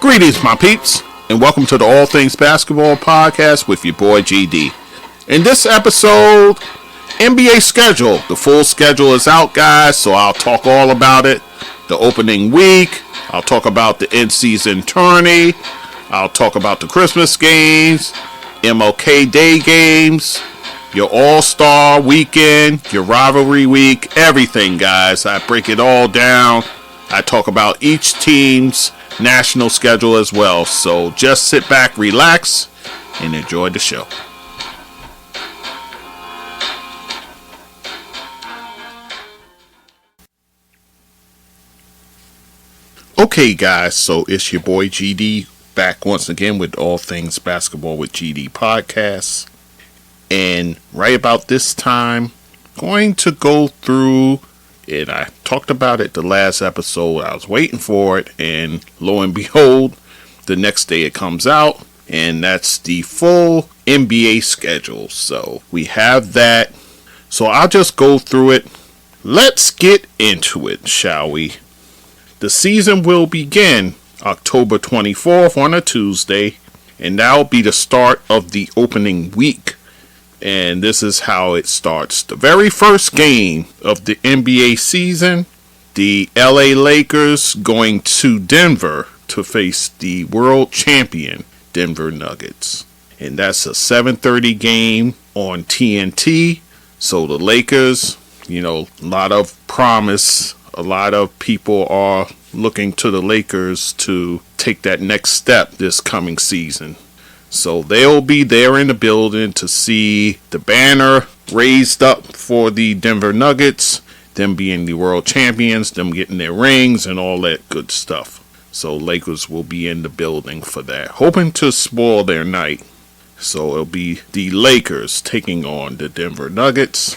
Greetings, my peeps, and welcome to the All Things Basketball Podcast with your boy GD. In this episode, NBA schedule. The full schedule is out, guys, so I'll talk all about it. The opening week, I'll talk about the in-season tourney, I'll talk about the Christmas games, MLK Day games, your All-Star weekend, your Rivalry week, everything, guys. I break it all down. I talk about each team's national schedule as well. So just sit back, relax, and enjoy the show. Okay, guys, so it's your boy GD back once again with All Things Basketball with GD Podcasts. And right about this time, going to go through, and I talked about it the last episode. I was waiting for it, and lo and behold, the next day it comes out, and that's the full NBA schedule. So we have that. So I'll just go through it. Let's get into it, shall we? The season will begin October 24th on a Tuesday, and that'll be the start of the opening week. And this is how it starts. The very first game of the NBA season, the LA Lakers going to Denver to face the world champion Denver Nuggets. And that's a 7:30 game on TNT. So the Lakers, a lot of promise. A lot of people are looking to the Lakers to take that next step this coming season. So they'll be there in the building to see the banner raised up for the Denver Nuggets, them being the world champions, them getting their rings and all that good stuff. So Lakers will be in the building for that, hoping to spoil their night. So it'll be the Lakers taking on the Denver Nuggets,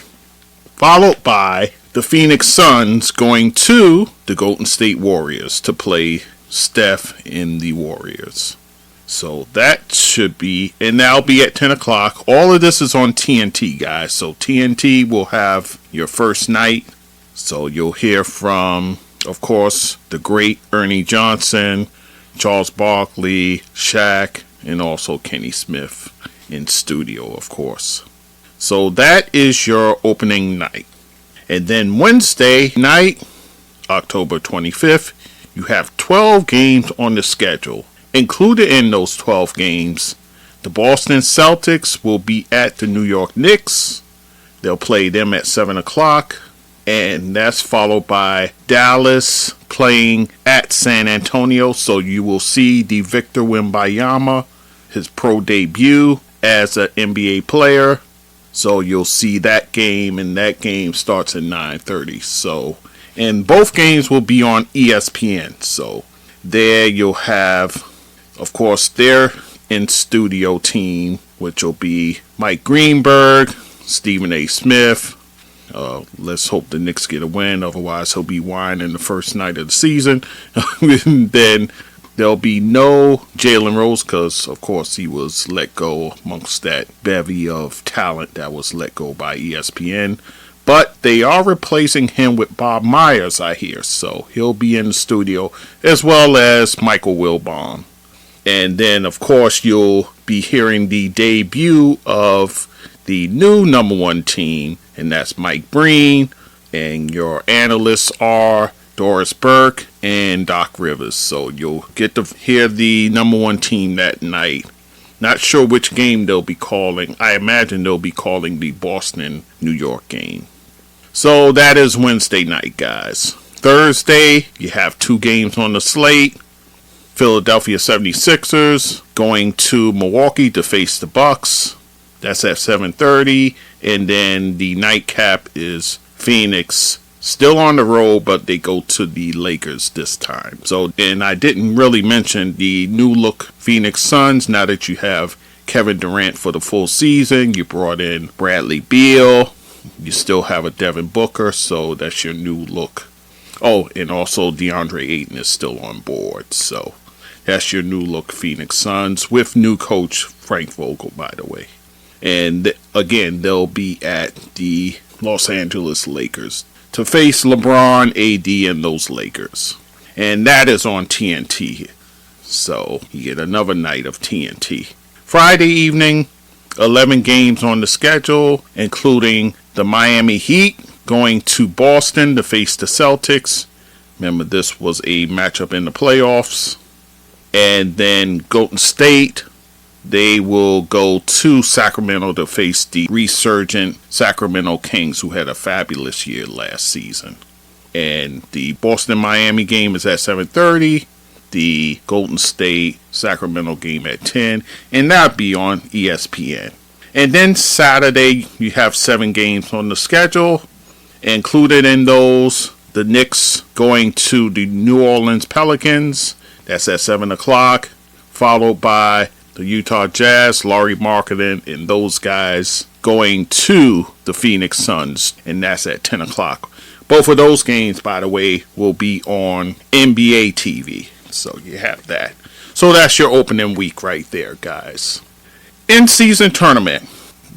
followed by the Phoenix Suns going to the Golden State Warriors to play Steph in the Warriors. So that should be, and that'll be at 10 o'clock. All of this is on TNT, guys. So TNT will have your first night. So you'll hear from, of course, the great Ernie Johnson, Charles Barkley, Shaq, and also Kenny Smith in studio, of course. So that is your opening night. And then Wednesday night, October 25th, you have 12 games on the schedule. Included in those 12 games, the Boston Celtics will be at the New York Knicks. They'll play them at 7 o'clock. And that's followed by Dallas playing at San Antonio. So you will see the Victor Wembanyama, his pro debut as an NBA player. So you'll see that game, and that game starts at 9:30. So, and both games will be on ESPN. So there you'll have, of course, their in-studio team, which will be Mike Greenberg, Stephen A. Smith. Let's hope the Knicks get a win. Otherwise, he'll be whining the first night of the season. Then there'll be no Jalen Rose because, of course, he was let go amongst that bevy of talent that was let go by ESPN. But they are replacing him with Bob Myers, I hear. So he'll be in the studio, as well as Michael Wilbon. And then, of course, you'll be hearing the debut of the new number one team, and that's Mike Breen. And your analysts are Doris Burke and Doc Rivers. So you'll get to hear the number one team that night. Not sure which game they'll be calling. I imagine they'll be calling the Boston-New York game. So that is Wednesday night, guys. Thursday, you have two games on the slate. Philadelphia 76ers going to Milwaukee to face the Bucks. That's at 7:30. And then the nightcap is Phoenix, still on the road, but they go to the Lakers this time. So, and I didn't really mention the new look Phoenix Suns. Now that you have Kevin Durant for the full season, you brought in Bradley Beal. You still have a Devin Booker, so that's your new look. Oh, and also DeAndre Ayton is still on board. So that's your new look Phoenix Suns with new coach Frank Vogel, by the way. And again, they'll be at the Los Angeles Lakers to face LeBron, AD, and those Lakers. And that is on TNT. So you get another night of TNT. Friday evening, 11 games on the schedule, including the Miami Heat going to Boston to face the Celtics. Remember, this was a matchup in the playoffs. And then Golden State, they will go to Sacramento to face the resurgent Sacramento Kings, who had a fabulous year last season. And the Boston-Miami game is at 7:30. The Golden State-Sacramento game at 10. And that'll be on ESPN. And then Saturday, you have 7 games on the schedule. Included in those, the Knicks going to the New Orleans Pelicans. That's at 7 o'clock. Followed by the Utah Jazz, Lauri Markkanen, and those guys going to the Phoenix Suns. And that's at 10 o'clock. Both of those games, by the way, will be on NBA TV. So you have that. So that's your opening week right there, guys. In-season tournament.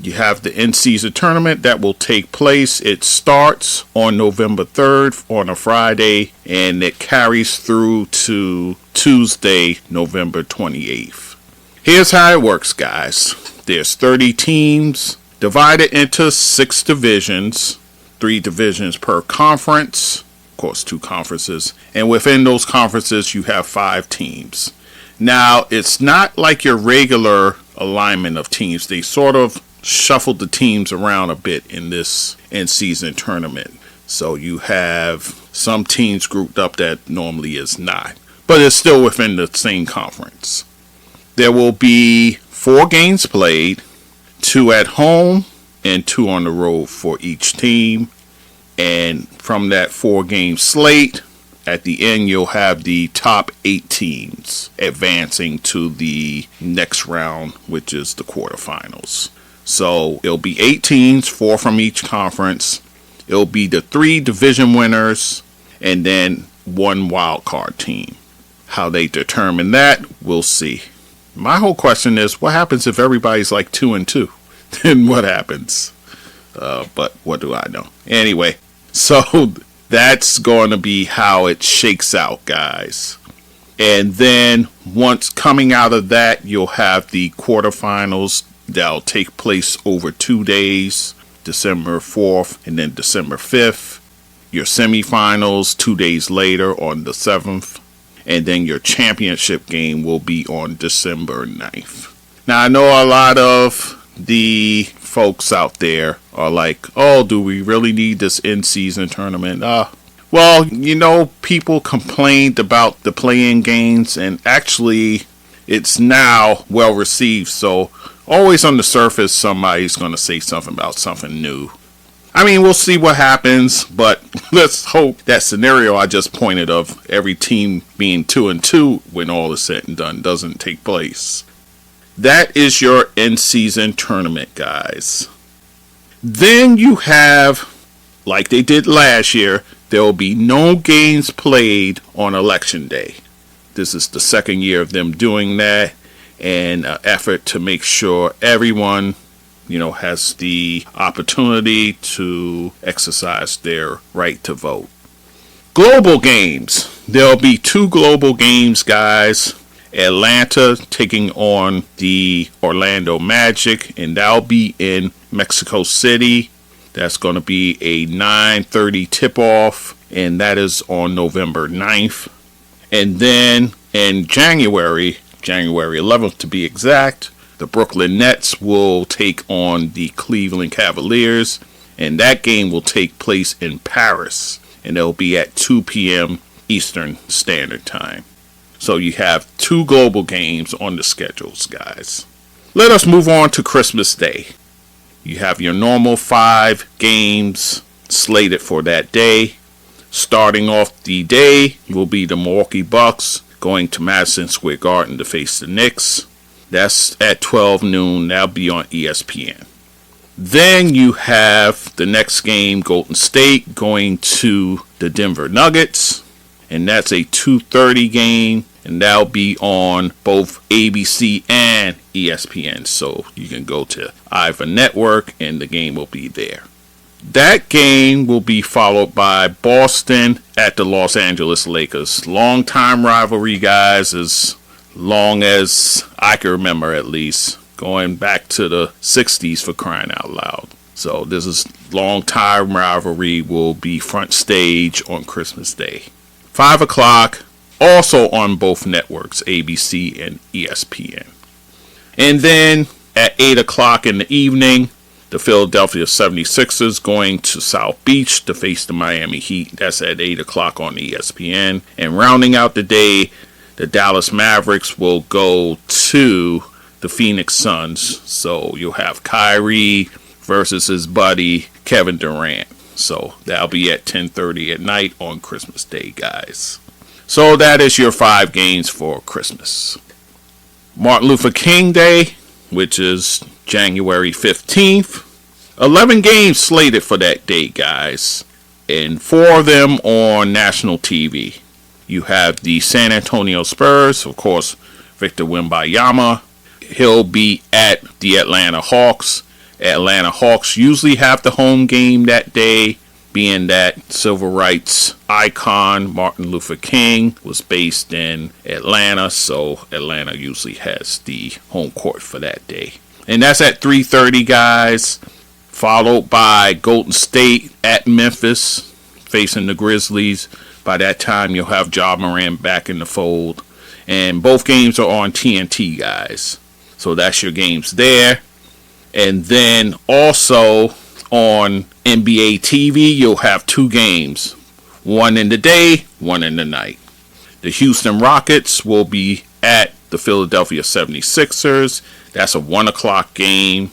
You have the in-season tournament that will take place. It starts on November 3rd on a Friday, and it carries through to Tuesday, November 28th. Here's how it works, guys. There's 30 teams divided into 6 divisions, 3 divisions per conference, of course 2 conferences, and within those conferences you have 5 teams. Now, it's not like your regular alignment of teams. They sort of shuffled the teams around a bit in this in-season tournament. So you have some teams grouped up that normally is not, but it's still within the same conference. There will be 4 games played, 2 at home and 2 on the road for each team. And from that 4-game slate, at the end you'll have the top 8 teams advancing to the next round, which is the quarterfinals. So it'll be 8 teams, 4 from each conference. It'll be the 3 division winners and then 1 wild card team. How they determine that, we'll see. My whole question is, what happens if everybody's like 2-2? Then what happens? But what do I know? Anyway, so that's going to be how it shakes out, guys. And then once coming out of that, you'll have the quarterfinals that'll take place over 2 days, December 4th and then December 5th. Your semifinals 2 days later on the 7th. And then your championship game will be on December 9th. Now, I know a lot of the folks out there are like, oh, do we really need this in-season tournament? Well, you know, people complained about the play-in games, and actually it's now well received. So always on the surface, somebody's going to say something about something new. I mean, we'll see what happens, but let's hope that scenario I just pointed of every team being 2-2 when all is said and done doesn't take place. That is your in-season tournament, guys. Then you have, like they did last year, there will be no games played on Election Day. This is the second year of them doing that, and an effort to make sure everyone, you know, has the opportunity to exercise their right to vote. Global games. There'll be 2 global games, guys. Atlanta taking on the Orlando Magic, and that'll be in Mexico City. That's going to be a 9:30 tip-off, and that is on November 9th. And then in January 11th to be exact, the Brooklyn Nets will take on the Cleveland Cavaliers, and that game will take place in Paris, and it'll be at 2 p.m. Eastern Standard Time. So you have 2 global games on the schedules, guys. Let us move on to Christmas Day. You have your normal 5 games slated for that day. Starting off the day will be the Milwaukee Bucks going to Madison Square Garden to face the Knicks. That's at 12 noon. That'll be on ESPN. Then you have the next game, Golden State going to the Denver Nuggets. And that's a 2:30 game. And that'll be on both ABC and ESPN. So you can go to either network and the game will be there. That game will be followed by Boston at the Los Angeles Lakers. Long-time rivalry, guys, as long as I can remember, at least. Going back to the 60s, for crying out loud. So this is long time rivalry will be front stage on Christmas Day. 5 o'clock, also on both networks, ABC and ESPN. And then at 8 o'clock in the evening, the Philadelphia 76ers going to South Beach to face the Miami Heat. That's at 8 o'clock on ESPN. And rounding out the day, the Dallas Mavericks will go to the Phoenix Suns. So you'll have Kyrie versus his buddy Kevin Durant. So that'll be at 10:30 at night on Christmas Day, guys. So that is your 5 games for Christmas. Martin Luther King Day, which is January 15th. 11 games slated for that day, guys. And 4 of them on national TV. You have the San Antonio Spurs, of course, Victor Wembanyama. He'll be at the Atlanta Hawks. Atlanta Hawks usually have the home game that day, being that civil rights icon Martin Luther King was based in Atlanta, so Atlanta usually has the home court for that day. And that's at 3:30, guys, followed by Golden State at Memphis facing the Grizzlies. By that time, you'll have Ja Morant back in the fold. And both games are on TNT, guys. So that's your games there. And then also on NBA TV, you'll have 2 games. One in the day, one in the night. The Houston Rockets will be at the Philadelphia 76ers. That's a 1 o'clock game.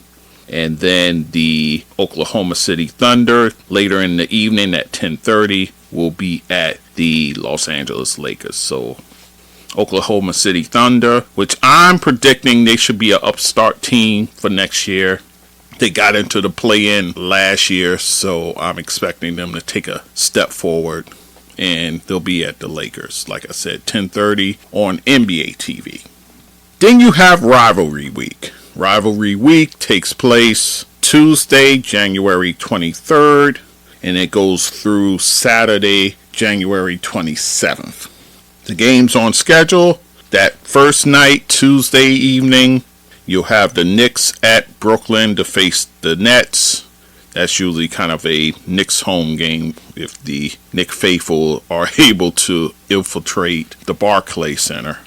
And then the Oklahoma City Thunder later in the evening at 10:30 will be at the Los Angeles Lakers. So Oklahoma City Thunder, which I'm predicting they should be an upstart team for next year. They got into the play-in last year, so I'm expecting them to take a step forward, and they'll be at the Lakers, like I said, 10:30 on NBA TV. Then you have Rivalry Week. Rivalry Week takes place Tuesday, January 23rd, and it goes through Saturday, January 27th. The games on schedule, that first night, Tuesday evening, you'll have the Knicks at Brooklyn to face the Nets. That's usually kind of a Knicks home game if the Knicks faithful are able to infiltrate the Barclays Center.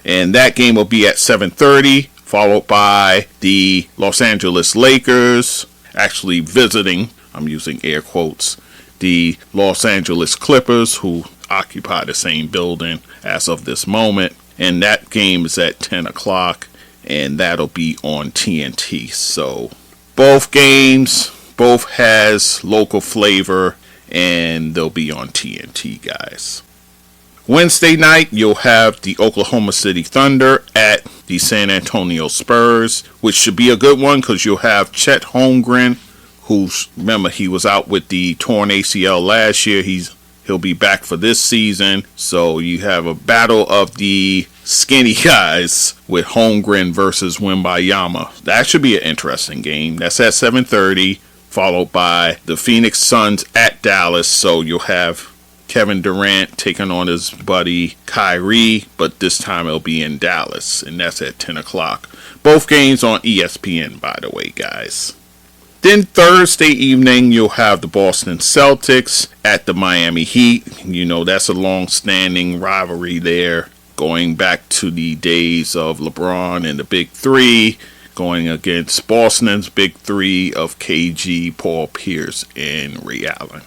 And that game will be at 7:30, followed by the Los Angeles Lakers actually visiting, I'm using air quotes, the Los Angeles Clippers, who occupy the same building as of this moment. And that game is at 10 o'clock, and that'll be on TNT. So both games, both has local flavor, and they'll be on TNT, guys. Wednesday night, you'll have the Oklahoma City Thunder at the San Antonio Spurs, which should be a good one because you'll have Chet Holmgren, who, remember, he was out with the torn ACL last year. He'll be back for this season. So you have a battle of the skinny guys with Holmgren versus Wembanyama. That should be an interesting game. That's at 7:30, followed by the Phoenix Suns at Dallas. So you'll have Kevin Durant taking on his buddy Kyrie, but this time it'll be in Dallas, and that's at 10 o'clock. Both games on ESPN, by the way, guys. Then Thursday evening, you'll have the Boston Celtics at the Miami Heat. You know, that's a long-standing rivalry there, going back to the days of LeBron and the Big Three, going against Boston's Big Three of KG, Paul Pierce, and Ray Allen.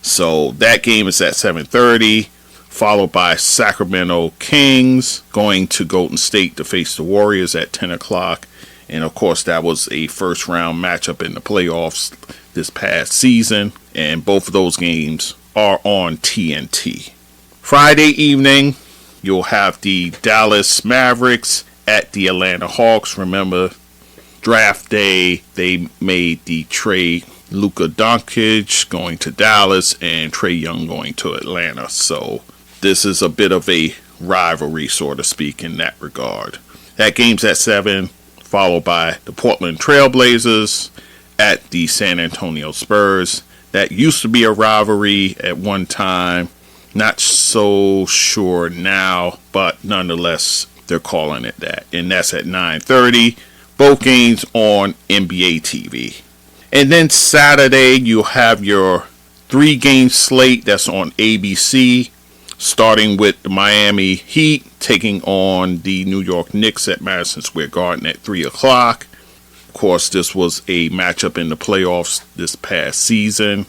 So that game is at 7:30, followed by Sacramento Kings going to Golden State to face the Warriors at 10 o'clock. And of course, that was a first round matchup in the playoffs this past season. And both of those games are on TNT. Friday evening, you'll have the Dallas Mavericks at the Atlanta Hawks. Remember, draft day, they made the trade. Luka Doncic going to Dallas and Trae Young going to Atlanta. So this is a bit of a rivalry, so to speak, in that regard. That game's at 7, followed by the Portland Trailblazers at the San Antonio Spurs. That used to be a rivalry at one time. Not so sure now, but nonetheless, they're calling it that. And that's at 9:30. Both games on NBA TV. And then Saturday, you'll have your 3-game slate that's on ABC, starting with the Miami Heat taking on the New York Knicks at Madison Square Garden at 3 o'clock. Of course, this was a matchup in the playoffs this past season.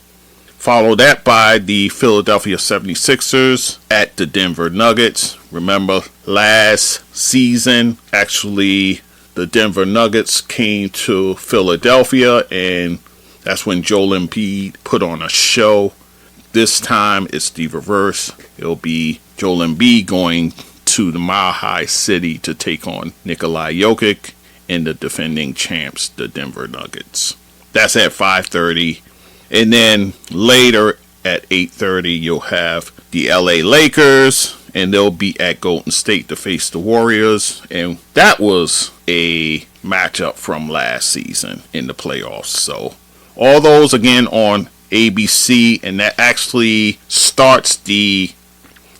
Follow that by the Philadelphia 76ers at the Denver Nuggets. Remember, last season, actually, the Denver Nuggets came to Philadelphia, and that's when Joel Embiid put on a show. This time, it's the reverse. It'll be Joel Embiid going to the Mile High City to take on Nikola Jokic and the defending champs, the Denver Nuggets. That's at 5:30. And then later at 8:30, you'll have the LA Lakers, and they'll be at Golden State to face the Warriors. And that was a matchup from last season in the playoffs. So all those again on ABC, and that actually starts the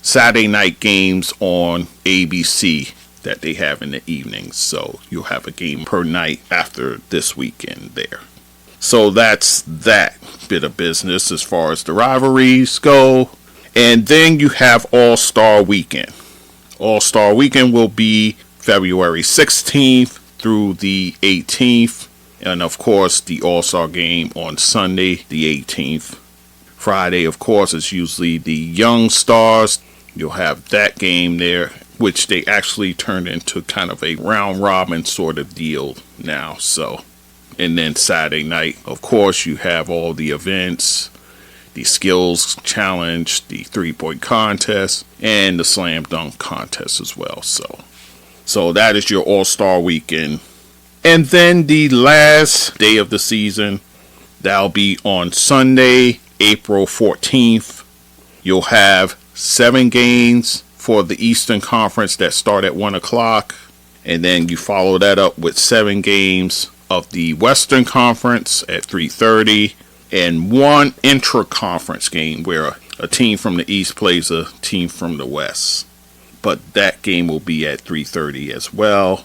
Saturday night games on ABC that they have in the evenings. So you'll have a game per night after this weekend there. So that's that bit of business as far as the rivalries go. And then you have All-Star Weekend. All-Star Weekend will be February 16th through the 18th. And of course, the All-Star game on Sunday, the 18th. Friday, of course, is usually the Young Stars. You'll have that game there, which they actually turned into kind of a round-robin sort of deal now. So, and then Saturday night, of course, you have all the events, the skills challenge, the three-point contest, and the slam dunk contest as well. So that is your All-Star Weekend. And then the last day of the season, that'll be on Sunday, April 14th. You'll have 7 games for the Eastern Conference that start at 1 o'clock. And then you follow that up with 7 games of the Western Conference at 3:30. And 1 intra-conference game where a team from the East plays a team from the West. But that game will be at 3:30 as well.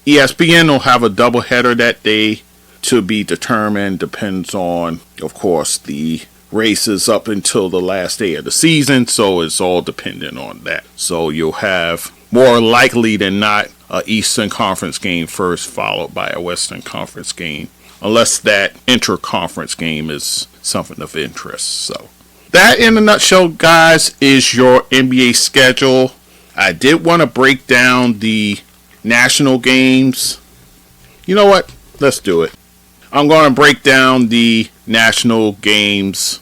ESPN will have a doubleheader that day to be determined. Depends on, of course, the races up until the last day of the season. So it's all dependent on that. So you'll have, more likely than not, a Eastern Conference game first, followed by a Western Conference game. Unless that inter-conference game is something of interest. So that, in a nutshell, guys, is your NBA schedule. I did want to break down the national games. You know what? Let's do it. I'm going to break down the national games,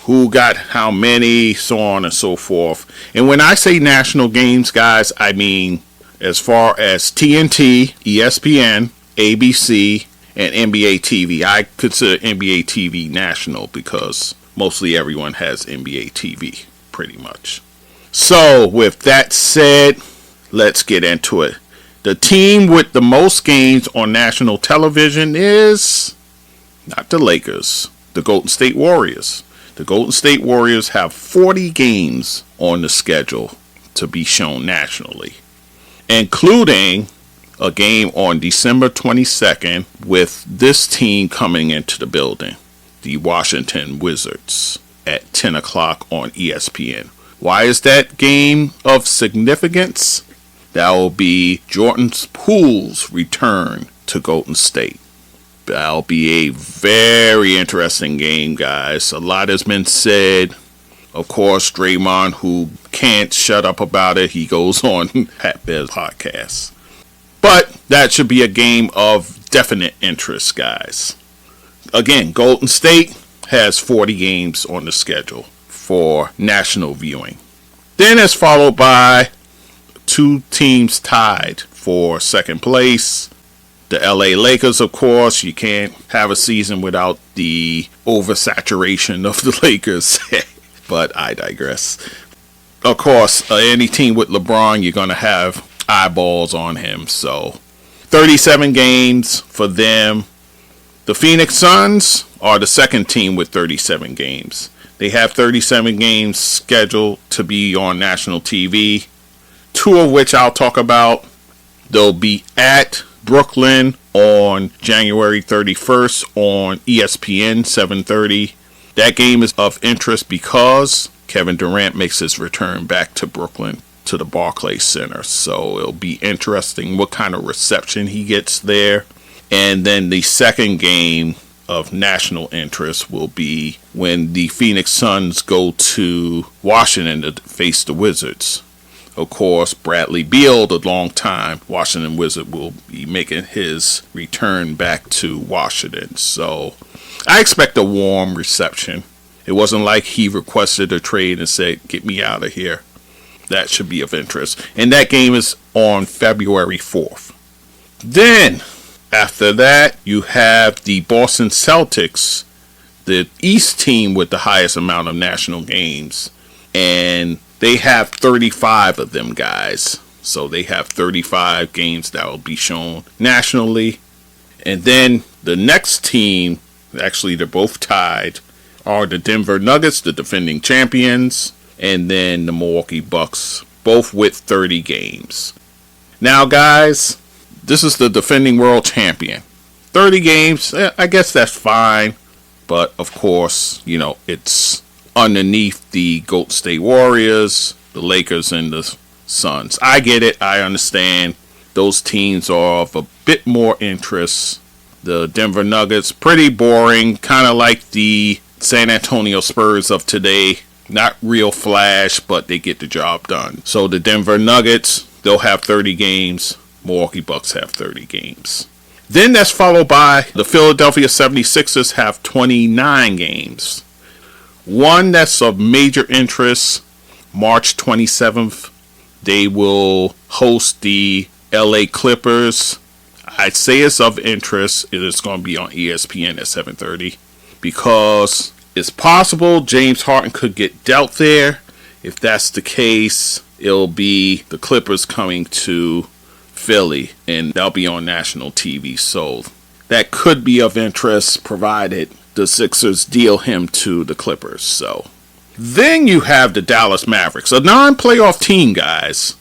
who got how many, so on and so forth. And when I say national games, guys, I mean as far as TNT, ESPN, ABC, and NBA TV. I consider NBA TV national because mostly everyone has NBA TV, pretty much. So, with that said, let's get into it. The team with the most games on national television is not the Lakers, the Golden State Warriors. The Golden State Warriors have 40 games on the schedule to be shown nationally, including a game on December 22nd with this team coming into the building, the Washington Wizards, at 10 o'clock on ESPN. Why is that game of significance? That will be Jordan Poole's return to Golden State. That'll be a very interesting game, guys. A lot has been said. Of course, Draymond, who can't shut up about it, he goes on Pat Bear's podcast. But that should be a game of definite interest, guys. Again, Golden State has 40 games on the schedule for national viewing. Then it's followed by 2 teams tied for second place. The LA Lakers, of course. You can't have a season without the oversaturation of the Lakers. But I digress. Of course, any team with LeBron, you're going to have eyeballs on him. So 37 games for them. The Phoenix Suns are the second team with 37 games. They have 37 games scheduled to be on national TV, 2 of which I'll talk about They'll be at Brooklyn on January 31st on ESPN 7:30. That game is of interest because Kevin Durant makes his return back to Brooklyn to the Barclays Center. So it'll be interesting what kind of reception he gets there. And then the second game of national interest will be when the Phoenix Suns go to Washington to face the Wizards. Of course, Bradley Beal, the longtime Washington Wizard, will be making his return back to Washington. So I expect a warm reception. It wasn't like he requested a trade and said, "Get me out of here." That should be of interest. And that game is on February 4th. Then, after that, you have the Boston Celtics, the East team with the highest amount of national games. And they have 35 of them, guys. So they have 35 games that will be shown nationally. And then the next team, actually they're both tied, are the Denver Nuggets, the defending champions, and then the Milwaukee Bucks, both with 30 games. Now, guys, this is the defending world champion. 30 games, I guess that's fine. But, of course, it's underneath the Golden State Warriors, the Lakers, and the Suns. I get it. I understand. Those teams are of a bit more interest. The Denver Nuggets, pretty boring. Kind of like the San Antonio Spurs of today. Not real flash, but they get the job done. So the Denver Nuggets, they'll have 30 games. Milwaukee Bucks have 30 games. Then that's followed by the Philadelphia 76ers have 29 games. One that's of major interest, March 27th, they will host the LA Clippers. I'd say it's of interest. It is going to be on ESPN at 7:30 because it's possible James Harden could get dealt there. If that's the case, it'll be the Clippers coming to Philly, and they'll be on national TV. So that could be of interest provided the Sixers deal him to the Clippers. So then you have the Dallas Mavericks, a non-playoff team, guys.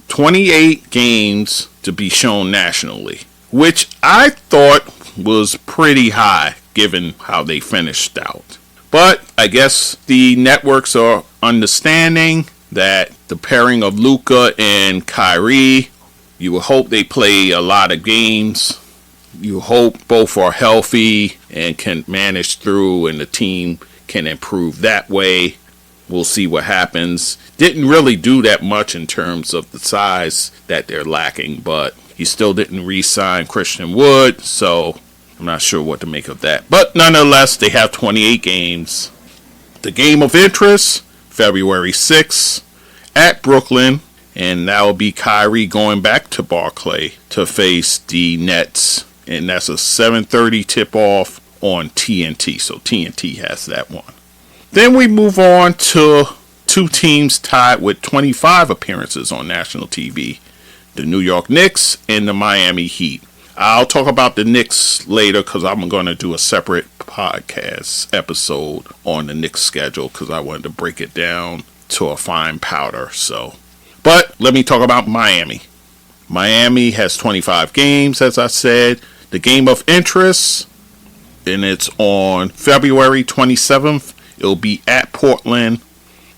28 games to be shown nationally, which I thought was pretty high given how they finished out. But I guess the networks are understanding that the pairing of Luka and Kyrie, you would hope they play a lot of games. You hope both are healthy and can manage through and the team can improve that way. We'll see what happens. Didn't really do that much in terms of the size that they're lacking, but he still didn't re-sign Christian Wood, so I'm not sure what to make of that. But nonetheless, they have 28 games. The game of interest, February 6th at Brooklyn, and that will be Kyrie going back to Barclays to face the Nets. And that's a 7:30 tip-off on TNT. So TNT has that one. Then we move on to two teams tied with 25 appearances on national TV. The New York Knicks and the Miami Heat. I'll talk about the Knicks later because I'm going to do a separate podcast episode on the Knicks schedule because I wanted to break it down to a fine powder. But let me talk about Miami. Miami has 25 games, as I said. The game of interest, and it's on February 27th. It'll be at Portland,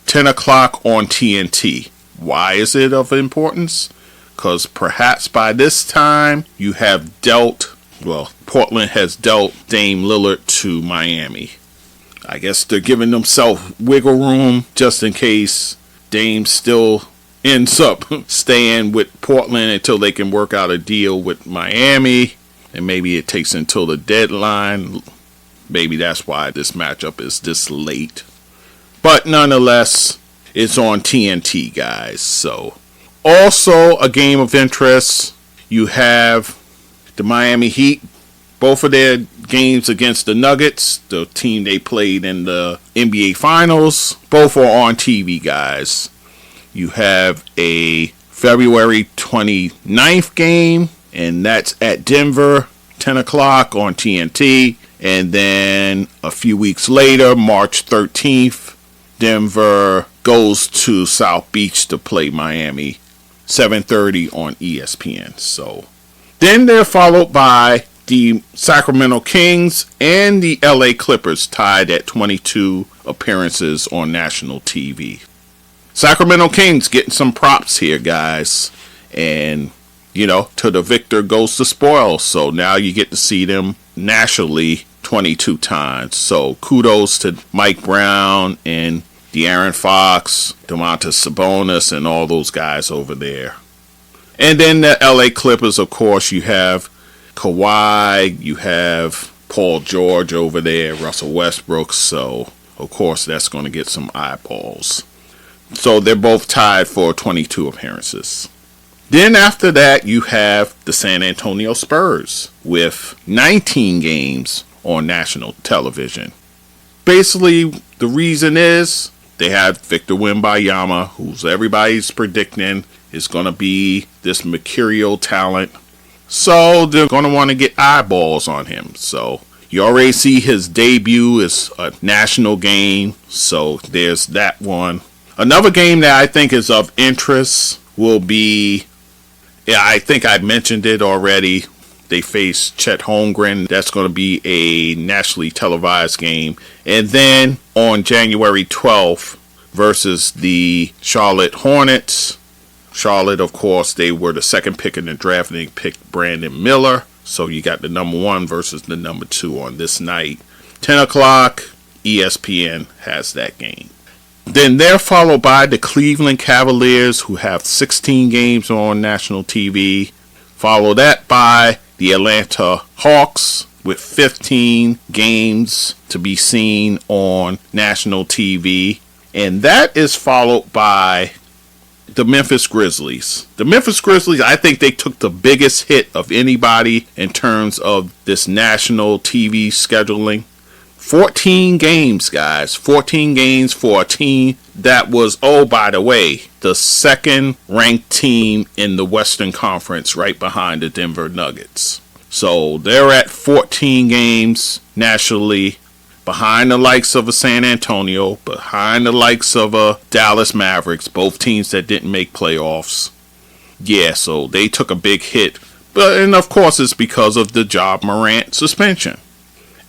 10 o'clock on TNT. Why is it of importance? Because perhaps by this time you have Portland has dealt Dame Lillard to Miami. I guess they're giving themselves wiggle room just in case Dame still ends up staying with Portland until they can work out a deal with Miami. And maybe it takes until the deadline. Maybe that's why this matchup is this late. But nonetheless, it's on TNT, guys. So, also a game of interest. You have the Miami Heat. Both of their games against the Nuggets, the team they played in the NBA Finals, both are on TV, guys. You have a February 29th game, and that's at Denver, 10 o'clock on TNT. And then a few weeks later, March 13th, Denver goes to South Beach to play Miami. 7:30 on ESPN. So then they're followed by the Sacramento Kings and the LA Clippers, tied at 22 appearances on national TV. Sacramento Kings getting some props here, guys. And, to the victor goes the spoil. So now you get to see them nationally 22 times. So kudos to Mike Brown and De'Aaron Fox, Domantas Sabonis, and all those guys over there. And then the LA Clippers, of course, you have Kawhi, you have Paul George over there, Russell Westbrook. So, of course, that's going to get some eyeballs. So they're both tied for 22 appearances. Then after that, you have the San Antonio Spurs with 19 games on national television. Basically, the reason is they have Victor Wembanyama, who's everybody's predicting is going to be this mercurial talent. So they're going to want to get eyeballs on him. So you already see his debut is a national game. So there's that one. Another game that I think is of interest will be, I think I mentioned it already. They face Chet Holmgren. That's going to be a nationally televised game. And then on January 12th versus the Charlotte Hornets. Charlotte, of course, they were the second pick in the draft, and they picked Brandon Miller. So you got the number 1 versus the number 2 on this night. 10 o'clock, ESPN has that game. Then they're followed by the Cleveland Cavaliers, who have 16 games on national TV. Follow that by the Atlanta Hawks with 15 games to be seen on national TV. And that is followed by the Memphis Grizzlies. The Memphis Grizzlies, I think they took the biggest hit of anybody in terms of this national TV scheduling. 14 games, guys. 14 games for a team that was, oh, by the way, the second ranked team in the Western Conference, right behind the Denver Nuggets. So they're at 14 games nationally, behind the likes of a San Antonio, behind the likes of a Dallas Mavericks, both teams that didn't make playoffs. Yeah, so they took a big hit. And of course, it's because of the Ja Morant suspension.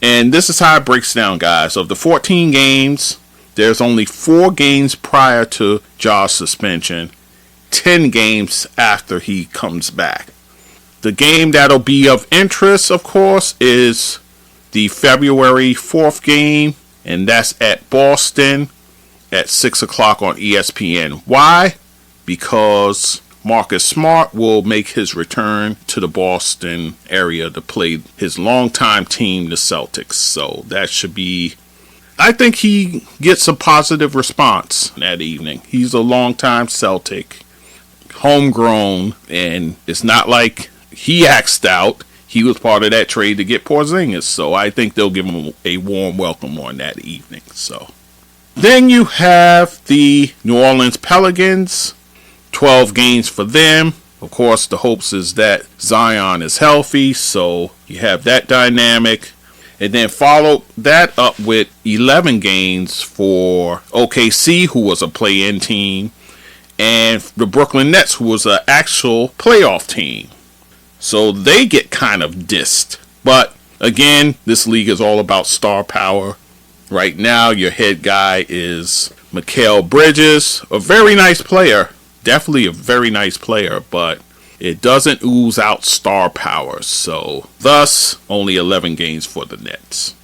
And this is how it breaks down, guys. Of the 14 games, there's only 4 games prior to Ja's suspension, 10 games after he comes back. The game that'll be of interest, of course, is the February 4th game, and that's at Boston at 6 o'clock on ESPN. Why? Because Marcus Smart will make his return to the Boston area to play his longtime team, the Celtics. So that should be, I think he gets a positive response that evening. He's a longtime Celtic, homegrown, and it's not like he axed out. He was part of that trade to get Porzingis. So I think they'll give him a warm welcome on that evening. So then you have the New Orleans Pelicans. 12 games for them. Of course, the hopes is that Zion is healthy, so you have that dynamic. And then follow that up with 11 games for OKC, who was a play-in team, and the Brooklyn Nets, who was an actual playoff team. So they get kind of dissed. But again, this league is all about star power. Right now, your head guy is Mikal Bridges, a very nice player. Definitely a very nice player, but it doesn't ooze out star power. So, thus, only 11 games for the Nets.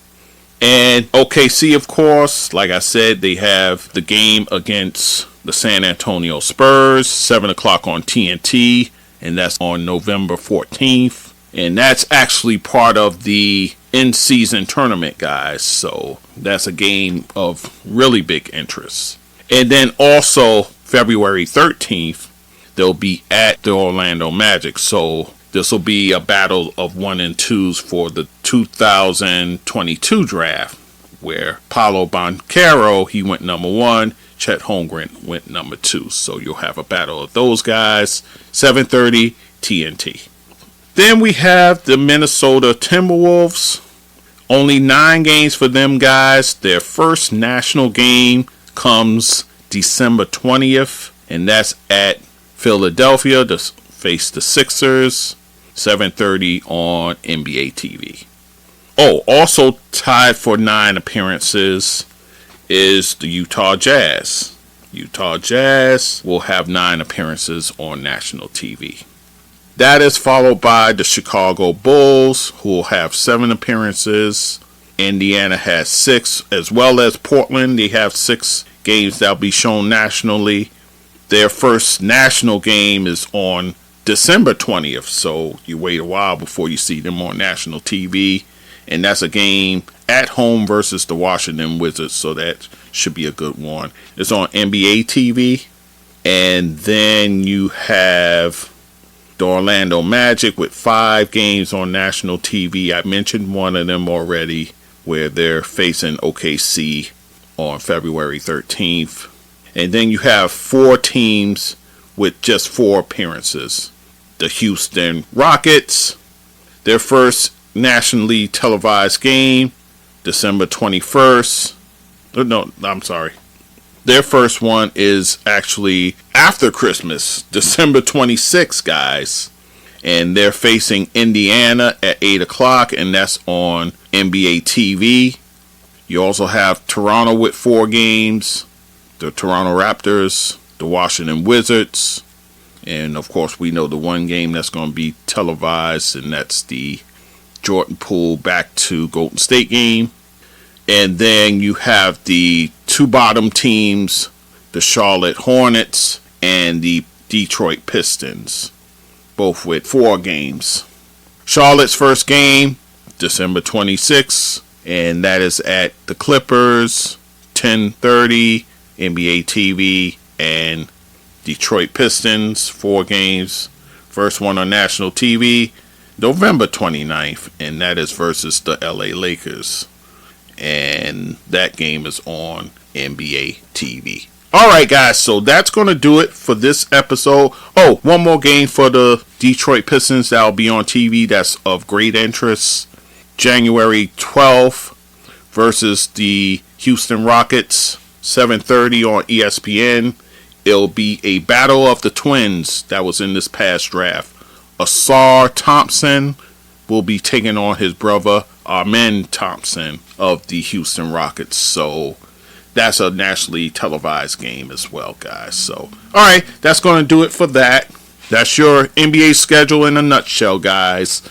And OKC, of course, like I said, they have the game against the San Antonio Spurs, 7 o'clock on TNT, and that's on November 14th. And that's actually part of the in-season tournament, guys. So, that's a game of really big interest. And then also, February 13th, they'll be at the Orlando Magic. So this will be a battle of 1 and 2s for the 2022 draft, where Paolo Banchero, he went number 1, Chet Holmgren went number 2. So you'll have a battle of those guys, 7:30 TNT. Then we have the Minnesota Timberwolves. Only 9 games for them, guys. Their first national game comes December 20th, and that's at Philadelphia to face the Sixers, 7:30 on NBA TV. Oh, also tied for 9 appearances is the Utah Jazz. Utah Jazz will have 9 appearances on national TV. That is followed by the Chicago Bulls, who will have 7 appearances. Indiana has 6, as well as Portland. They have 6 games that will be shown nationally. Their first national game is on December 20th, so you wait a while before you see them on national TV. And that's a game at home versus the Washington Wizards, so that should be a good one. It's on NBA TV. And then you have the Orlando Magic with 5 games on national TV. I mentioned one of them already, where they're facing OKC on February 13th. And then you have 4 teams with just 4 appearances. The Houston Rockets, their first nationally televised game, December 21st. No, I'm sorry. Their first one is actually after Christmas, December 26th, guys. And they're facing Indiana at 8 o'clock, and that's on NBA TV. You also have Toronto with 4 games, the Toronto Raptors, the Washington Wizards, and of course we know the one game that's going to be televised, and that's the Jordan Poole back to Golden State game. And then you have the 2 bottom teams, the Charlotte Hornets and the Detroit Pistons, both with 4 games. Charlotte's first game, December 26th, and that is at the Clippers, 10:30, NBA TV, and Detroit Pistons, 4 games. First one on national TV, November 29th, and that is versus the LA Lakers. And that game is on NBA TV. Alright guys, so that's going to do it for this episode. Oh, one more game for the Detroit Pistons that will be on TV that's of great interest. January 12th versus the Houston Rockets, 7:30 on ESPN. It'll be a battle of the twins that was in this past draft. Asar Thompson will be taking on his brother Amen Thompson of the Houston Rockets. So that's a nationally televised game as well, guys. So, alright, that's going to do it for that. That's your NBA schedule in a nutshell, guys.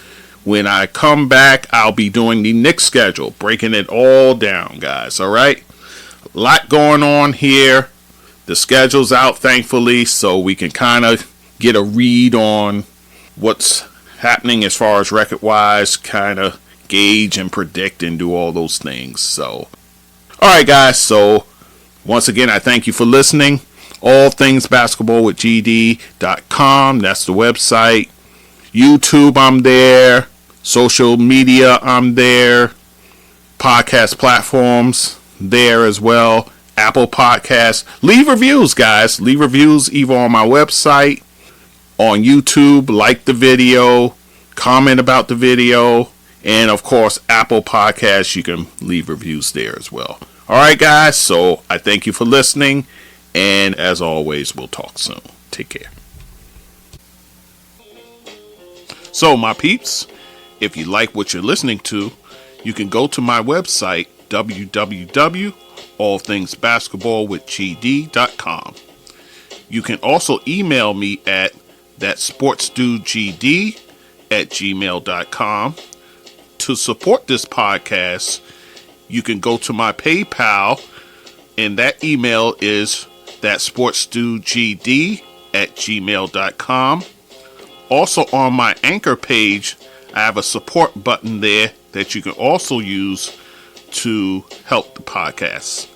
When I come back, I'll be doing the Knicks schedule, breaking it all down, guys. Alright? A lot going on here. The schedule's out, thankfully, so we can kind of get a read on what's happening as far as record-wise, kind of gauge and predict and do all those things. So, alright guys, so once again, I thank you for listening. All Things Basketball with GD.com, that's the website. YouTube, I'm there. Social media, I'm there. Podcast platforms, there as well. Apple Podcasts. Leave reviews, guys. Leave reviews either on my website, on YouTube, like the video, comment about the video, and of course, Apple Podcasts, you can leave reviews there as well. Alright guys, so I thank you for listening, and as always, we'll talk soon. Take care. So my peeps, if you like what you're listening to, you can go to my website, www.allthingsbasketballwithgd.com. You can also email me at thatsportsdudegd@gmail.com. To support this podcast, you can go to my PayPal, and that email is thatsportsdudegd@gmail.com. Also on my Anchor page, I have a support button there that you can also use to help the podcast.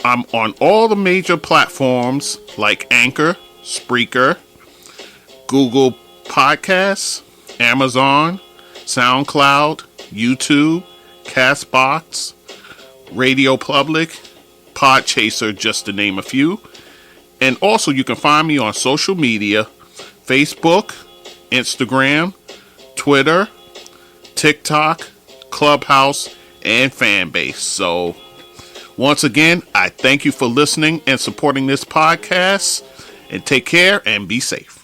I'm on all the major platforms like Anchor, Spreaker, Google Podcasts, Amazon, SoundCloud, YouTube, Castbox, Radio Public, Podchaser, just to name a few. And also you can find me on social media, Facebook, Instagram, Twitter, TikTok, Clubhouse, and Fanbase. So once again, I thank you for listening and supporting this podcast. And take care and be safe.